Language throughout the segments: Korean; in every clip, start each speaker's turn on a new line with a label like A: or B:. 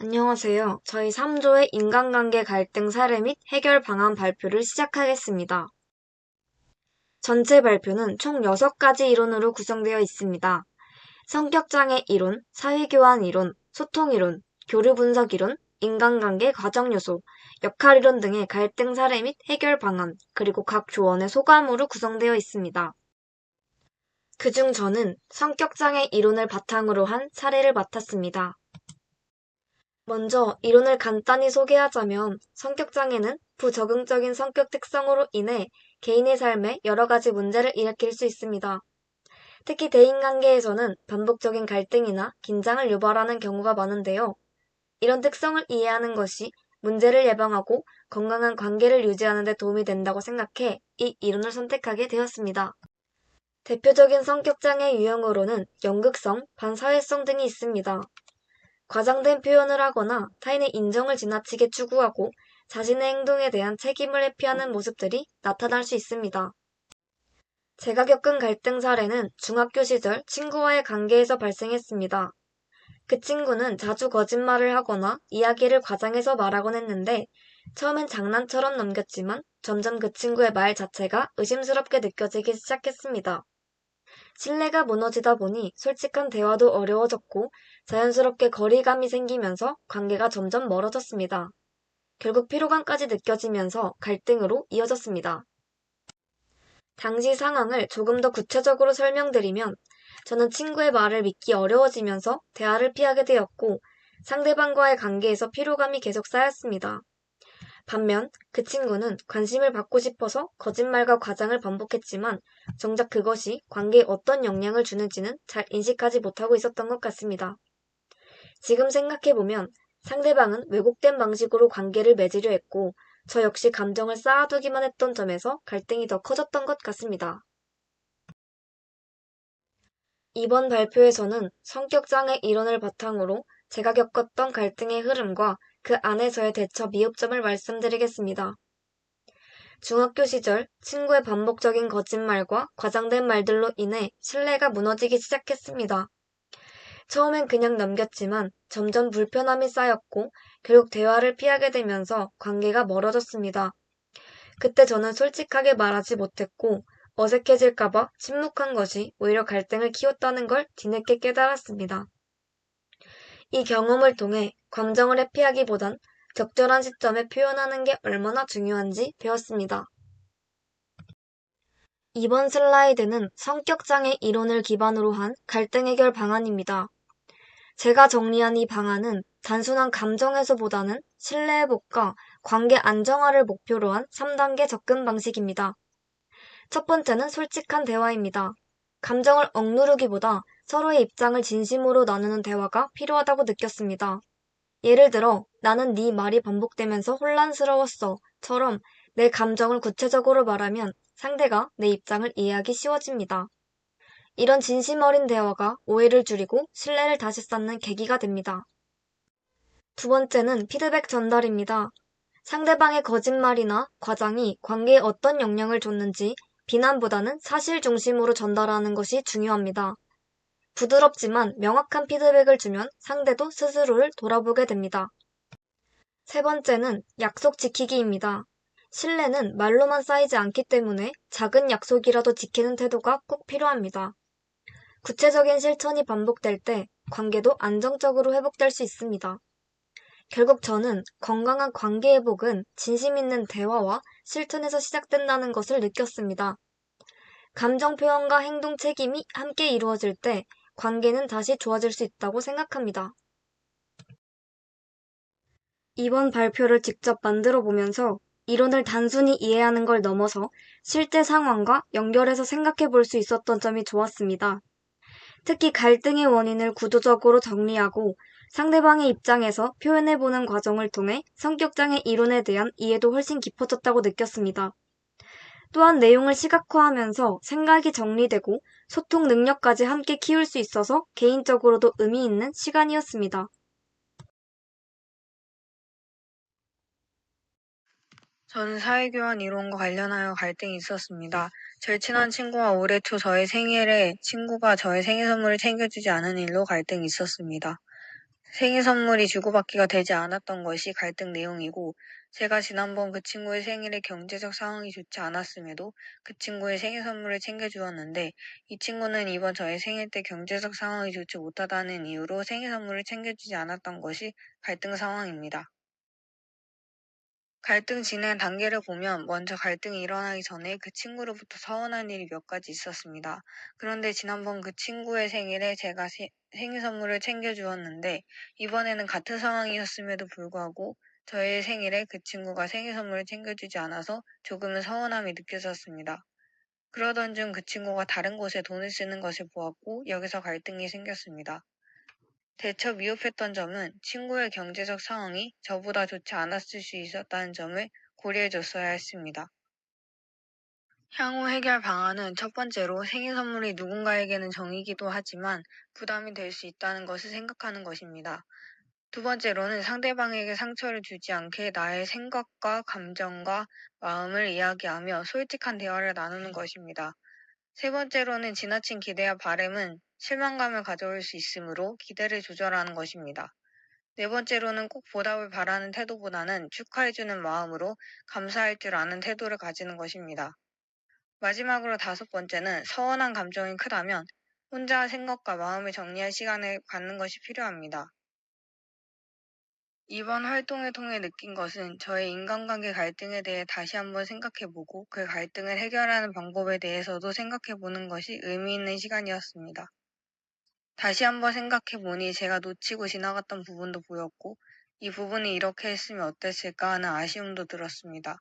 A: 안녕하세요. 저희 3조의 인간관계 갈등 사례 및 해결 방안 발표를 시작하겠습니다. 전체 발표는 총 6가지 이론으로 구성되어 있습니다. 성격장애 이론, 사회교환 이론, 소통 이론, 교류 분석 이론, 인간관계 과정 요소, 역할 이론 등의 갈등 사례 및 해결 방안, 그리고 각 조언의 소감으로 구성되어 있습니다. 그중 저는 성격장애 이론을 바탕으로 한 사례를 맡았습니다. 먼저 이론을 간단히 소개하자면 성격장애는 부적응적인 성격 특성으로 인해 개인의 삶에 여러 가지 문제를 일으킬 수 있습니다. 특히 대인관계에서는 반복적인 갈등이나 긴장을 유발하는 경우가 많은데요. 이런 특성을 이해하는 것이 문제를 예방하고 건강한 관계를 유지하는 데 도움이 된다고 생각해 이 이론을 선택하게 되었습니다. 대표적인 성격장애 유형으로는 연극성, 반사회성 등이 있습니다. 과장된 표현을 하거나 타인의 인정을 지나치게 추구하고 자신의 행동에 대한 책임을 회피하는 모습들이 나타날 수 있습니다. 제가 겪은 갈등 사례는 중학교 시절 친구와의 관계에서 발생했습니다. 그 친구는 자주 거짓말을 하거나 이야기를 과장해서 말하곤 했는데 처음엔 장난처럼 넘겼지만 점점 그 친구의 말 자체가 의심스럽게 느껴지기 시작했습니다. 신뢰가 무너지다 보니 솔직한 대화도 어려워졌고 자연스럽게 거리감이 생기면서 관계가 점점 멀어졌습니다. 결국 피로감까지 느껴지면서 갈등으로 이어졌습니다. 당시 상황을 조금 더 구체적으로 설명드리면 저는 친구의 말을 믿기 어려워지면서 대화를 피하게 되었고 상대방과의 관계에서 피로감이 계속 쌓였습니다. 반면 그 친구는 관심을 받고 싶어서 거짓말과 과장을 반복했지만 정작 그것이 관계에 어떤 영향을 주는지는 잘 인식하지 못하고 있었던 것 같습니다. 지금 생각해보면 상대방은 왜곡된 방식으로 관계를 맺으려 했고 저 역시 감정을 쌓아두기만 했던 점에서 갈등이 더 커졌던 것 같습니다. 이번 발표에서는 성격장애 이론을 바탕으로 제가 겪었던 갈등의 흐름과 그 안에서의 대처 미흡점을 말씀드리겠습니다. 중학교 시절 친구의 반복적인 거짓말과 과장된 말들로 인해 신뢰가 무너지기 시작했습니다. 처음엔 그냥 넘겼지만 점점 불편함이 쌓였고 결국 대화를 피하게 되면서 관계가 멀어졌습니다. 그때 저는 솔직하게 말하지 못했고 어색해질까봐 침묵한 것이 오히려 갈등을 키웠다는 걸 뒤늦게 깨달았습니다. 이 경험을 통해 감정을 회피하기보단 적절한 시점에 표현하는 게 얼마나 중요한지 배웠습니다. 이번 슬라이드는 성격장애 이론을 기반으로 한 갈등 해결 방안입니다. 제가 정리한 이 방안은 단순한 감정 해소보다는 신뢰 회복과 관계 안정화를 목표로 한 3단계 접근 방식입니다. 첫 번째는 솔직한 대화입니다. 감정을 억누르기보다 서로의 입장을 진심으로 나누는 대화가 필요하다고 느꼈습니다. 예를 들어, 나는 네 말이 반복되면서 혼란스러웠어 처럼 내 감정을 구체적으로 말하면 상대가 내 입장을 이해하기 쉬워집니다. 이런 진심 어린 대화가 오해를 줄이고 신뢰를 다시 쌓는 계기가 됩니다. 두 번째는 피드백 전달입니다. 상대방의 거짓말이나 과장이 관계에 어떤 영향을 줬는지 비난보다는 사실 중심으로 전달하는 것이 중요합니다. 부드럽지만 명확한 피드백을 주면 상대도 스스로를 돌아보게 됩니다. 세 번째는 약속 지키기입니다. 신뢰는 말로만 쌓이지 않기 때문에 작은 약속이라도 지키는 태도가 꼭 필요합니다. 구체적인 실천이 반복될 때 관계도 안정적으로 회복될 수 있습니다. 결국 저는 건강한 관계 회복은 진심 있는 대화와 실천에서 시작된다는 것을 느꼈습니다. 감정 표현과 행동 책임이 함께 이루어질 때 관계는 다시 좋아질 수 있다고 생각합니다. 이번 발표를 직접 만들어 보면서 이론을 단순히 이해하는 걸 넘어서 실제 상황과 연결해서 생각해 볼 수 있었던 점이 좋았습니다. 특히 갈등의 원인을 구조적으로 정리하고 상대방의 입장에서 표현해보는 과정을 통해 성격장애 이론에 대한 이해도 훨씬 깊어졌다고 느꼈습니다. 또한 내용을 시각화하면서 생각이 정리되고 소통 능력까지 함께 키울 수 있어서 개인적으로도 의미 있는 시간이었습니다.
B: 저는 사회교환 이론과 관련하여 갈등이 있었습니다. 절친한 친구와 올해 초 저의 생일에 친구가 저의 생일 선물을 챙겨주지 않은 일로 갈등이 있었습니다. 생일 선물이 주고받기가 되지 않았던 것이 갈등 내용이고, 제가 지난번 그 친구의 생일에 경제적 상황이 좋지 않았음에도 그 친구의 생일 선물을 챙겨주었는데, 이 친구는 이번 저의 생일 때 경제적 상황이 좋지 못하다는 이유로 생일 선물을 챙겨주지 않았던 것이 갈등 상황입니다. 갈등 진행 단계를 보면 먼저 갈등이 일어나기 전에 그 친구로부터 서운한 일이 몇 가지 있었습니다. 그런데 지난번 그 친구의 생일에 제가 생일 선물을 챙겨주었는데 이번에는 같은 상황이었음에도 불구하고 저의 생일에 그 친구가 생일 선물을 챙겨주지 않아서 조금은 서운함이 느껴졌습니다. 그러던 중 그 친구가 다른 곳에 돈을 쓰는 것을 보았고 여기서 갈등이 생겼습니다. 대처 미흡했던 점은 친구의 경제적 상황이 저보다 좋지 않았을 수 있었다는 점을 고려해줬어야 했습니다. 향후 해결 방안은 첫 번째로 생일 선물이 누군가에게는 정이기도 하지만 부담이 될 수 있다는 것을 생각하는 것입니다. 두 번째로는 상대방에게 상처를 주지 않게 나의 생각과 감정과 마음을 이야기하며 솔직한 대화를 나누는 것입니다. 세 번째로는 지나친 기대와 바램은 실망감을 가져올 수 있으므로 기대를 조절하는 것입니다. 네 번째로는 꼭 보답을 바라는 태도보다는 축하해주는 마음으로 감사할 줄 아는 태도를 가지는 것입니다. 마지막으로 다섯 번째는 서운한 감정이 크다면 혼자 생각과 마음을 정리할 시간을 갖는 것이 필요합니다. 이번 활동을 통해 느낀 것은 저의 인간관계 갈등에 대해 다시 한번 생각해보고 그 갈등을 해결하는 방법에 대해서도 생각해보는 것이 의미 있는 시간이었습니다. 다시 한번 생각해보니 제가 놓치고 지나갔던 부분도 보였고 이 부분이 이렇게 했으면 어땠을까 하는 아쉬움도 들었습니다.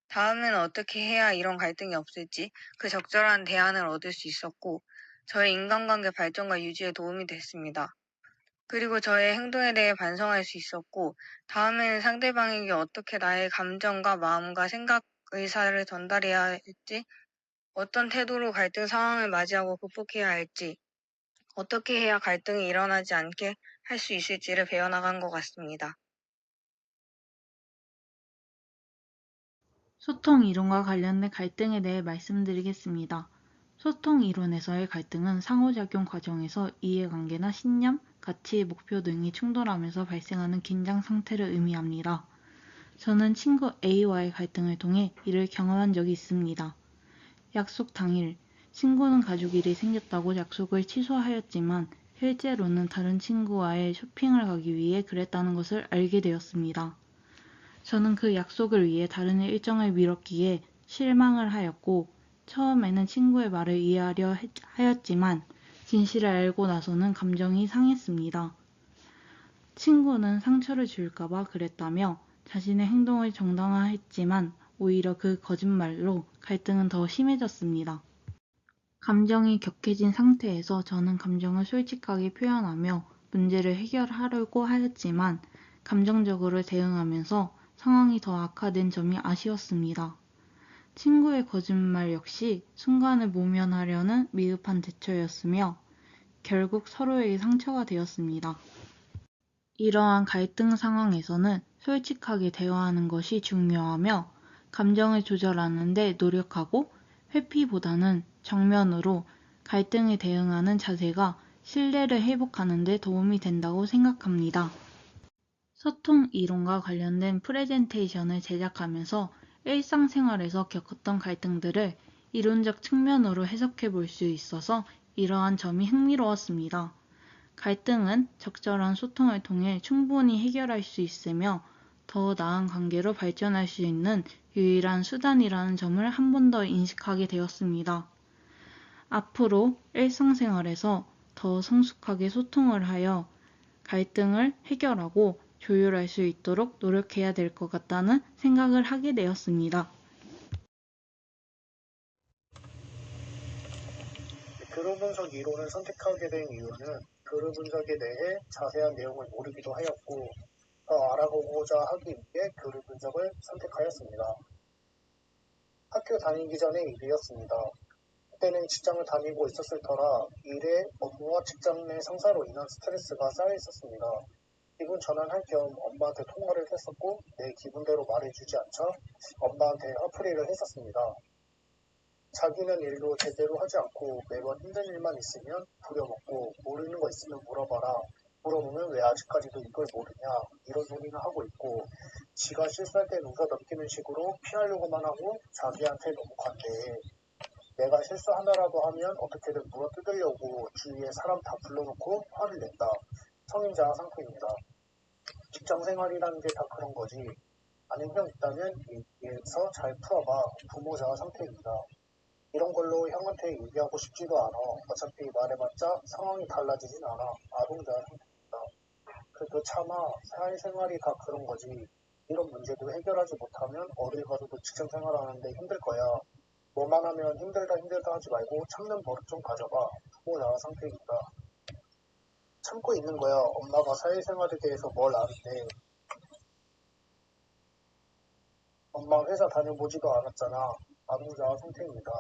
B: 다음에는 어떻게 해야 이런 갈등이 없을지 그 적절한 대안을 얻을 수 있었고 저의 인간관계 발전과 유지에 도움이 됐습니다. 그리고 저의 행동에 대해 반성할 수 있었고 다음에는 상대방에게 어떻게 나의 감정과 마음과 생각, 의사를 전달해야 할지, 어떤 태도로 갈등 상황을 맞이하고 극복해야 할지, 어떻게 해야 갈등이 일어나지 않게 할 수 있을지를 배워나간 것 같습니다.
C: 소통 이론과 관련된 갈등에 대해 말씀드리겠습니다. 소통 이론에서의 갈등은 상호작용 과정에서 이해관계나 신념, 가치, 목표 등이 충돌하면서 발생하는 긴장 상태를 의미합니다. 저는 친구 A와의 갈등을 통해 이를 경험한 적이 있습니다. 약속 당일, 친구는 가족 일이 생겼다고 약속을 취소하였지만 실제로는 다른 친구와의 쇼핑을 가기 위해 그랬다는 것을 알게 되었습니다. 저는 그 약속을 위해 다른 일정을 미뤘기에 실망을 하였고 처음에는 친구의 말을 이해하려 하였지만 진실을 알고 나서는 감정이 상했습니다. 친구는 상처를 줄까봐 그랬다며 자신의 행동을 정당화했지만 오히려 그 거짓말로 갈등은 더 심해졌습니다. 감정이 격해진 상태에서 저는 감정을 솔직하게 표현하며 문제를 해결하려고 하였지만 감정적으로 대응하면서 상황이 더 악화된 점이 아쉬웠습니다. 친구의 거짓말 역시 순간을 모면하려는 미흡한 대처였으며 결국 서로에게 상처가 되었습니다. 이러한 갈등 상황에서는 솔직하게 대화하는 것이 중요하며 감정을 조절하는 데 노력하고 회피보다는 정면으로 갈등에 대응하는 자세가 신뢰를 회복하는 데 도움이 된다고 생각합니다. 소통 이론과 관련된 프레젠테이션을 제작하면서 일상생활에서 겪었던 갈등들을 이론적 측면으로 해석해 볼 수 있어서 이러한 점이 흥미로웠습니다. 갈등은 적절한 소통을 통해 충분히 해결할 수 있으며 더 나은 관계로 발전할 수 있는 유일한 수단이라는 점을 한 번 더 인식하게 되었습니다. 앞으로 일상생활에서 더 성숙하게 소통을 하여 갈등을 해결하고 조율할 수 있도록 노력해야 될 것 같다는 생각을 하게 되었습니다.
D: 그룹 분석 이론을 선택하게 된 이유는 그룹 분석에 대해 자세한 내용을 모르기도 하였고 더 알아보고자 하기 위해 그룹 분석을 선택하였습니다. 학교 다니기 전의 일이었습니다. 그때는 직장을 다니고 있었을 터라 일에 업무와 직장 내 상사로 인한 스트레스가 쌓여 있었습니다. 기분 전환할 겸 엄마한테 통화를 했었고 내 기분대로 말해주지 않자 엄마한테 화풀이를 했었습니다. 자기는 일도 제대로 하지 않고 매번 힘든 일만 있으면 부려먹고 모르는 거 있으면 물어봐라. 물어보면 왜 아직까지도 이걸 모르냐 이런 소리는 하고 있고 지가 실수할 땐 웃어 넘기는 식으로 피하려고만 하고 자기한테 너무 관대해. 내가 실수 하나라도 하면 어떻게든 물어뜯으려고 주위에 사람 다 불러놓고 화를 낸다. 성인자아 상태입니다. 직장 생활이라는 게 다 그런 거지. 아는 형 있다면 얘기해서 잘 풀어봐. 부모자아 상태입니다. 이런 걸로 형한테 얘기하고 싶지도 않아. 어차피 말해봤자 상황이 달라지진 않아. 아동자아 상태입니다. 그래도 차마 사회생활이 다 그런 거지. 이런 문제도 해결하지 못하면 어딜 가서도 직장 생활하는데 힘들 거야. 뭐만 하면 힘들다 힘들다 하지 말고 참는 버릇 좀 가져봐. 부모자아 상태입니다. 참고 있는 거야. 엄마가 사회생활에 대해서 뭘 아는데. 엄마 회사 다녀보지도 않았잖아. 아동자아 상태입니다.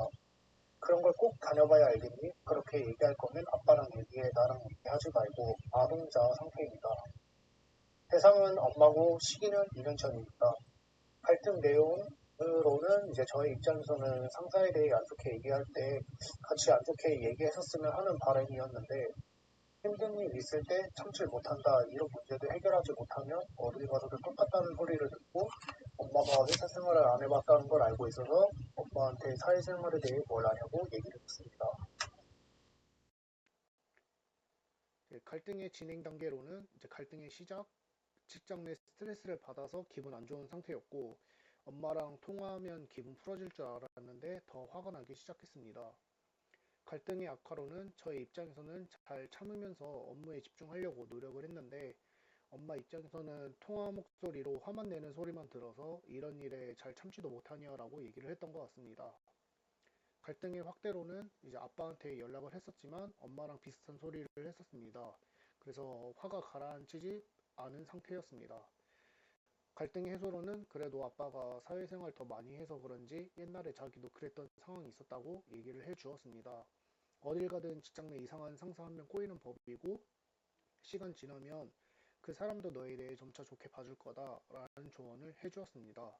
D: 그런 걸 꼭 다녀봐야 알겠니? 그렇게 얘기할 거면 아빠랑 얘기해. 나랑 얘기하지 말고. 아동자아 상태입니다. 대상은 엄마고 시기는 2년 전입니다. 갈등 내용으로는 이제 저의 입장에서는 상사에 대해 안 좋게 얘기할 때 같이 안 좋게 얘기했었으면 하는 바람이었는데 힘든 일 있을 때 참질 못한다 이런 문제도 해결하지 못하면 어디 가서도 똑같다는 소리를 듣고 엄마가 회사 생활을 안 해봤다는 걸 알고 있어서 엄마한테 사회생활에 대해 뭘 아냐고 얘기를 했습니다.
E: 갈등의 진행 단계로는 이제 갈등의 시작, 직장 내 스트레스를 받아서 기분 안 좋은 상태였고 엄마랑 통화하면 기분 풀어질 줄 알았는데 더 화가 나기 시작했습니다. 갈등의 악화로는 저의 입장에서는 잘 참으면서 업무에 집중하려고 노력을 했는데 엄마 입장에서는 통화 목소리로 화만 내는 소리만 들어서 이런 일에 잘 참지도 못하냐라고 얘기를 했던 것 같습니다. 갈등의 확대로는 이제 아빠한테 연락을 했었지만 엄마랑 비슷한 소리를 했었습니다. 그래서 화가 가라앉히지 않은 상태였습니다. 갈등의 해소로는 그래도 아빠가 사회생활 더 많이 해서 그런지 옛날에 자기도 그랬던 상황이 있었다고 얘기를 해 주었습니다. 어딜 가든 직장 내 이상한 상사 한 명 꼬이는 법이고 시간 지나면 그 사람도 너에 대해 점차 좋게 봐줄 거다라는 조언을 해 주었습니다.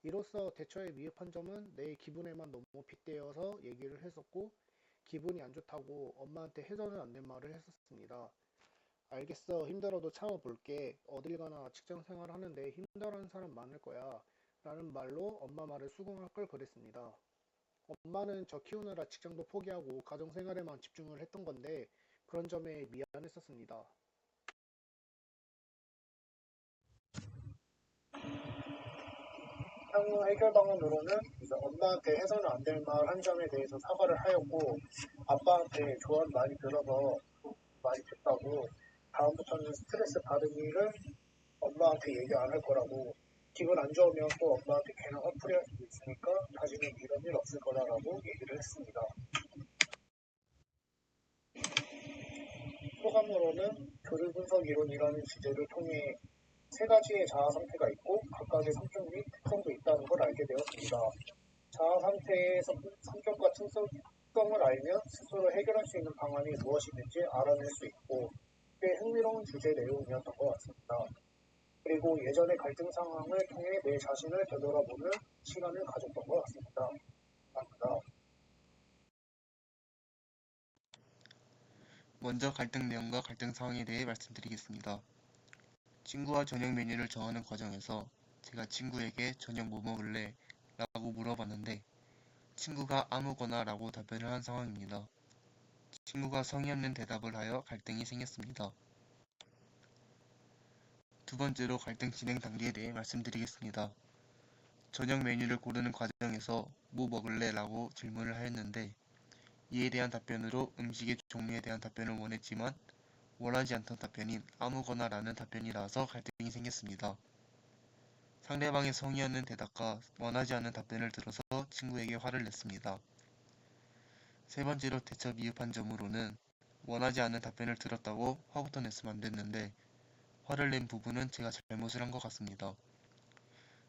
E: 이로써 대처에 미흡한 점은 내 기분에만 너무 빗대어서 얘기를 했었고 기분이 안 좋다고 엄마한테 해서는 안 될 말을 했었습니다. 알겠어. 힘들어도 참아볼게. 어딜 가나 직장 생활 하는데 힘들어하는 사람 많을 거야. 라는 말로 엄마 말을 수긍할 걸 그랬습니다. 엄마는 저 키우느라 직장도 포기하고 가정생활에만 집중을 했던 건데 그런 점에 미안했었습니다.
D: 향후 해결 방안으로는 이제 엄마한테 해서는 안 될 말 한 점에 대해서 사과를 하였고 아빠한테 조언 많이 들어서 많이 됐다고 다음부터는 스트레스 받은 일을 엄마한테 얘기 안 할 거라고 기분 안 좋으면 또 엄마한테 괜한 화풀이 할 수도 있으니까 다시는 이런 일 없을 거다라고 얘기를 했습니다. 소감으로는 교류 분석 이론이라는 주제를 통해 세 가지의 자아 상태가 있고 각각의 성격 및 특성도 있다는 걸 알게 되었습니다. 자아 상태의 성격과 특성을 알면 스스로 해결할 수 있는 방안이 무엇이든지 알아낼 수 있고 꽤 흥미로운 주제 내용이었던 것 같습니다. 그리고 예전의 갈등 상황을 통해 내 자신을 되돌아보는 시간을 가졌던 것 같습니다. 감사합니다.
F: 먼저 갈등 내용과 갈등 상황에 대해 말씀드리겠습니다. 친구와 저녁 메뉴를 정하는 과정에서 제가 친구에게 저녁 뭐 먹을래? 라고 물어봤는데 친구가 아무거나 라고 답변을 한 상황입니다. 친구가 성의 없는 대답을 하여 갈등이 생겼습니다. 두 번째로 갈등 진행 단계에 대해 말씀드리겠습니다. 저녁 메뉴를 고르는 과정에서 뭐 먹을래? 라고 질문을 하였는데 이에 대한 답변으로 음식의 종류에 대한 답변을 원했지만 원하지 않던 답변인 아무거나 라는 답변이 나와서 갈등이 생겼습니다. 상대방의 성의 없는 대답과 원하지 않는 답변을 들어서 친구에게 화를 냈습니다. 세 번째로 대처 미흡한 점으로는 원하지 않는 답변을 들었다고 화부터 냈으면 안 됐는데 화를 낸 부분은 제가 잘못을 한 것 같습니다.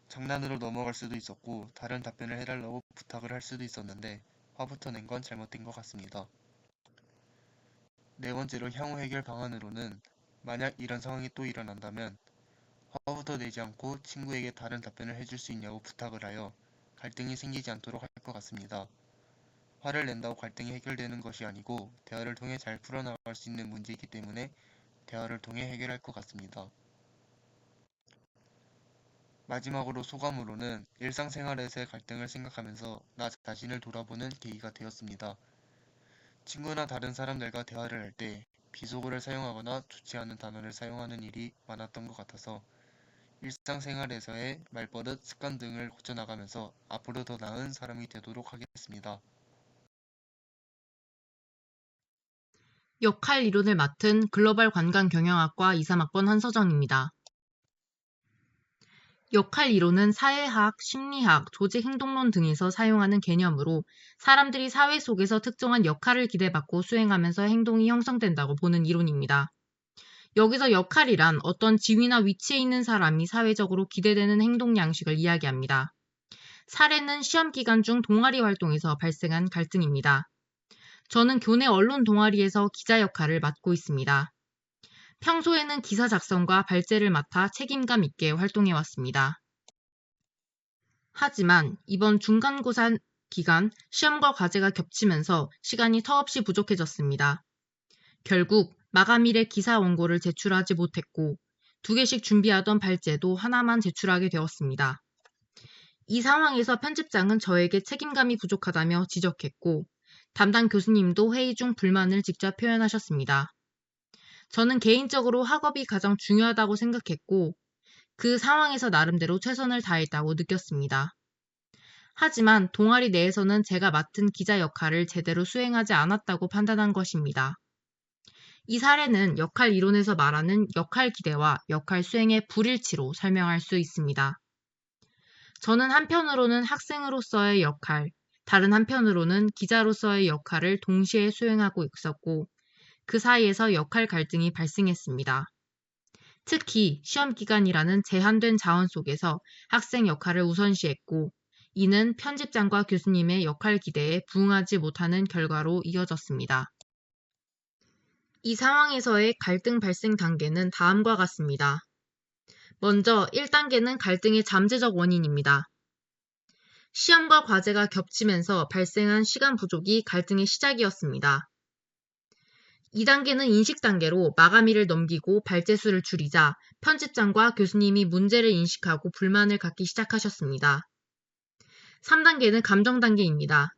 F: 장난으로 넘어갈 수도 있었고 다른 답변을 해달라고 부탁을 할 수도 있었는데 화부터 낸 건 잘못된 것 같습니다. 네 번째로 향후 해결 방안으로는 만약 이런 상황이 또 일어난다면 화부터 내지 않고 친구에게 다른 답변을 해줄 수 있냐고 부탁을 하여 갈등이 생기지 않도록 할 것 같습니다. 화를 낸다고 갈등이 해결되는 것이 아니고 대화를 통해 잘 풀어나갈 수 있는 문제이기 때문에 대화를 통해 해결할 것 같습니다. 마지막으로 소감으로는 일상생활에서의 갈등을 생각하면서 나 자신을 돌아보는 계기가 되었습니다. 친구나 다른 사람들과 대화를 할 때 비속어를 사용하거나 좋지 않은 단어를 사용하는 일이 많았던 것 같아서 일상생활에서의 말버릇, 습관 등을 고쳐나가면서 앞으로 더 나은 사람이 되도록 하겠습니다.
C: 역할 이론을 맡은 글로벌 관광경영학과 2, 3학번 한서정입니다. 역할 이론은 사회학, 심리학, 조직행동론 등에서 사용하는 개념으로 사람들이 사회 속에서 특정한 역할을 기대받고 수행하면서 행동이 형성된다고 보는 이론입니다. 여기서 역할이란 어떤 지위나 위치에 있는 사람이 사회적으로 기대되는 행동 양식을 이야기합니다. 사례는 시험 기간 중 동아리 활동에서 발생한 갈등입니다. 저는 교내 언론 동아리에서 기자 역할을 맡고 있습니다. 평소에는 기사 작성과 발제를 맡아 책임감 있게 활동해왔습니다. 하지만 이번 중간고사 기간 시험과 과제가 겹치면서 시간이 터없이 부족해졌습니다. 결국 마감일에 기사 원고를 제출하지 못했고 2개씩 준비하던 발제도 하나만 제출하게 되었습니다. 이 상황에서 편집장은 저에게 책임감이 부족하다며 지적했고 담당 교수님도 회의 중 불만을 직접 표현하셨습니다. 저는 개인적으로 학업이 가장 중요하다고 생각했고 그 상황에서 나름대로 최선을 다했다고 느꼈습니다. 하지만 동아리 내에서는 제가 맡은 기자 역할을 제대로 수행하지 않았다고 판단한 것입니다. 이 사례는 역할 이론에서 말하는 역할 기대와 역할 수행의 불일치로 설명할 수 있습니다. 저는 한편으로는 학생으로서의 역할, 다른 한편으로는 기자로서의 역할을 동시에 수행하고 있었고 그 사이에서 역할 갈등이 발생했습니다. 특히 시험 기간이라는 제한된 자원 속에서 학생 역할을 우선시했고 이는 편집장과 교수님의 역할 기대에 부응하지 못하는 결과로 이어졌습니다. 이 상황에서의 갈등 발생 단계는 다음과 같습니다. 먼저 1단계는 갈등의 잠재적 원인입니다. 시험과 과제가 겹치면서 발생한 시간 부족이 갈등의 시작이었습니다. 2단계는 인식 단계로 마감일을 넘기고 발제수를 줄이자 편집장과 교수님이 문제를 인식하고 불만을 갖기 시작하셨습니다. 3단계는 감정 단계입니다.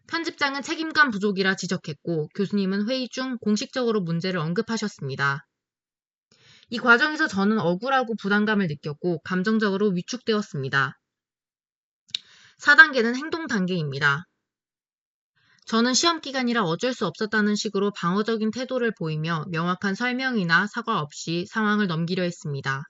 C: 편집장은 책임감 부족이라 지적했고 교수님은 회의 중 공식적으로 문제를 언급하셨습니다. 이 과정에서 저는 억울하고 부담감을 느꼈고 감정적으로 위축되었습니다. 4단계는 행동 단계입니다. 저는 시험 기간이라 어쩔 수 없었다는 식으로 방어적인 태도를 보이며 명확한 설명이나 사과 없이 상황을 넘기려 했습니다.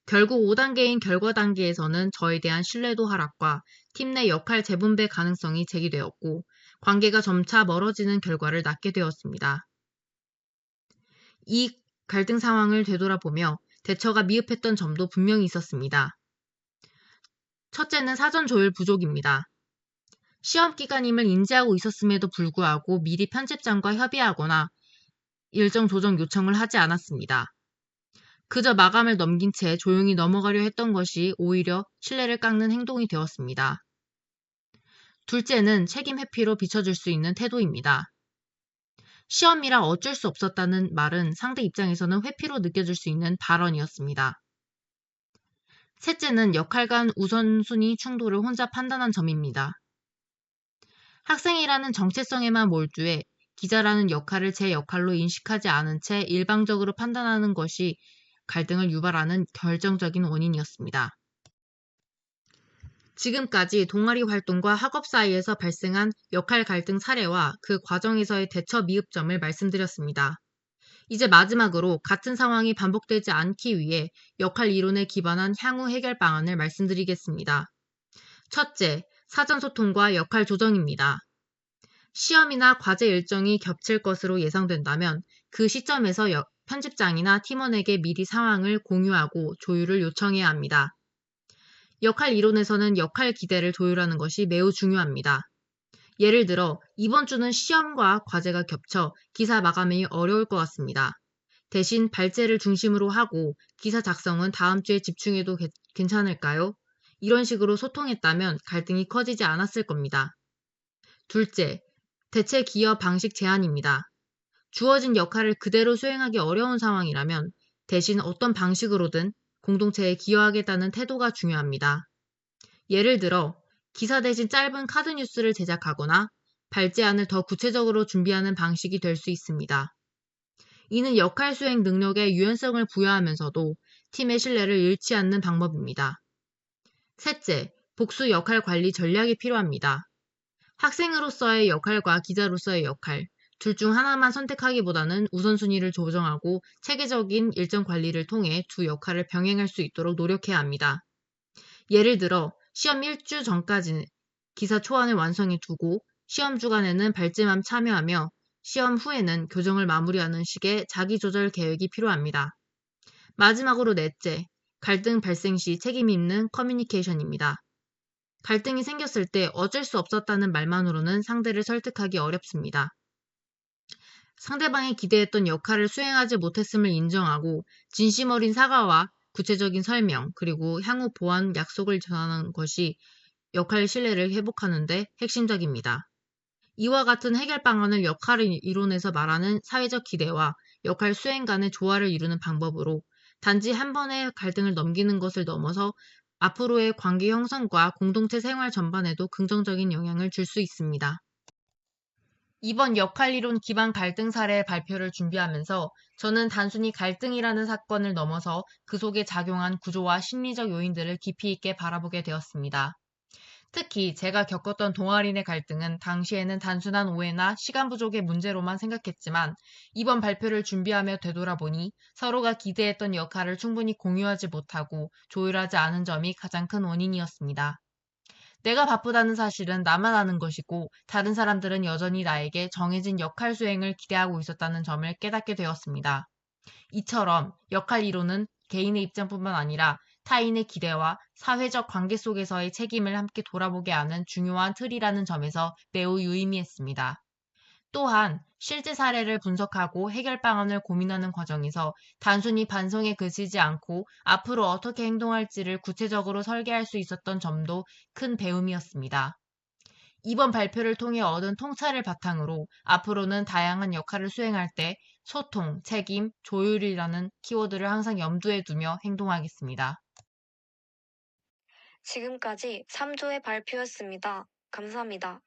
C: 결국 5단계인 결과 단계에서는 저에 대한 신뢰도 하락과 팀 내 역할 재분배 가능성이 제기되었고 관계가 점차 멀어지는 결과를 낳게 되었습니다. 이 갈등 상황을 되돌아보며 대처가 미흡했던 점도 분명히 있었습니다. 첫째는 사전 조율 부족입니다. 시험 기간임을 인지하고 있었음에도 불구하고 미리 편집장과 협의하거나 일정 조정 요청을 하지 않았습니다. 그저 마감을 넘긴 채 조용히 넘어가려 했던 것이 오히려 신뢰를 깎는 행동이 되었습니다. 둘째는 책임 회피로 비춰줄 수 있는 태도입니다. 시험이라 어쩔 수 없었다는 말은 상대 입장에서는 회피로 느껴질 수 있는 발언이었습니다. 셋째는 역할 간 우선순위 충돌을 혼자 판단한 점입니다. 학생이라는 정체성에만 몰두해 기자라는 역할을 제 역할로 인식하지 않은 채 일방적으로 판단하는 것이 갈등을 유발하는 결정적인 원인이었습니다. 지금까지 동아리 활동과 학업 사이에서 발생한 역할 갈등 사례와 그 과정에서의 대처 미흡점을 말씀드렸습니다. 이제 마지막으로 같은 상황이 반복되지 않기 위해 역할 이론에 기반한 향후 해결 방안을 말씀드리겠습니다. 첫째, 사전소통과 역할 조정입니다. 시험이나 과제 일정이 겹칠 것으로 예상된다면 그 시점에서 편집장이나 팀원에게 미리 상황을 공유하고 조율을 요청해야 합니다. 역할 이론에서는 역할 기대를 조율하는 것이 매우 중요합니다. 예를 들어 이번 주는 시험과 과제가 겹쳐 기사 마감이 어려울 것 같습니다. 대신 발제를 중심으로 하고 기사 작성은 다음 주에 집중해도 괜찮을까요? 이런 식으로 소통했다면 갈등이 커지지 않았을 겁니다. 둘째, 대체 기여 방식 제한입니다. 주어진 역할을 그대로 수행하기 어려운 상황이라면 대신 어떤 방식으로든 공동체에 기여하겠다는 태도가 중요합니다. 예를 들어 기사 대신 짧은 카드 뉴스를 제작하거나 발제안을 더 구체적으로 준비하는 방식이 될 수 있습니다. 이는 역할 수행 능력에 유연성을 부여하면서도 팀의 신뢰를 잃지 않는 방법입니다. 셋째, 복수 역할 관리 전략이 필요합니다. 학생으로서의 역할과 기자로서의 역할, 둘 중 하나만 선택하기보다는 우선순위를 조정하고 체계적인 일정 관리를 통해 두 역할을 병행할 수 있도록 노력해야 합니다. 예를 들어 시험 1주 전까지 기사 초안을 완성해 두고 시험 주간에는 발제만 참여하며 시험 후에는 교정을 마무리하는 식의 자기조절 계획이 필요합니다. 마지막으로 넷째, 갈등 발생 시 책임 있는 커뮤니케이션입니다. 갈등이 생겼을 때 어쩔 수 없었다는 말만으로는 상대를 설득하기 어렵습니다. 상대방이 기대했던 역할을 수행하지 못했음을 인정하고 진심 어린 사과와 구체적인 설명, 그리고 향후 보완 약속을 전하는 것이 역할 신뢰를 회복하는 데 핵심적입니다. 이와 같은 해결 방안을 역할 이론에서 말하는 사회적 기대와 역할 수행 간의 조화를 이루는 방법으로 단지 한 번의 갈등을 넘기는 것을 넘어서 앞으로의 관계 형성과 공동체 생활 전반에도 긍정적인 영향을 줄 수 있습니다. 이번 역할이론 기반 갈등 사례 발표를 준비하면서 저는 단순히 갈등이라는 사건을 넘어서 그 속에 작용한 구조와 심리적 요인들을 깊이 있게 바라보게 되었습니다. 특히 제가 겪었던 동아리 내 갈등은 당시에는 단순한 오해나 시간 부족의 문제로만 생각했지만 이번 발표를 준비하며 되돌아보니 서로가 기대했던 역할을 충분히 공유하지 못하고 조율하지 않은 점이 가장 큰 원인이었습니다. 내가 바쁘다는 사실은 나만 아는 것이고 다른 사람들은 여전히 나에게 정해진 역할 수행을 기대하고 있었다는 점을 깨닫게 되었습니다. 이처럼 역할 이론은 개인의 입장뿐만 아니라 타인의 기대와 사회적 관계 속에서의 책임을 함께 돌아보게 하는 중요한 틀이라는 점에서 매우 유의미했습니다. 또한 실제 사례를 분석하고 해결 방안을 고민하는 과정에서 단순히 반성에 그치지 않고 앞으로 어떻게 행동할지를 구체적으로 설계할 수 있었던 점도 큰 배움이었습니다. 이번 발표를 통해 얻은 통찰을 바탕으로 앞으로는 다양한 역할을 수행할 때 소통, 책임, 조율이라는 키워드를 항상 염두에 두며 행동하겠습니다.
A: 지금까지 3조의 발표였습니다. 감사합니다.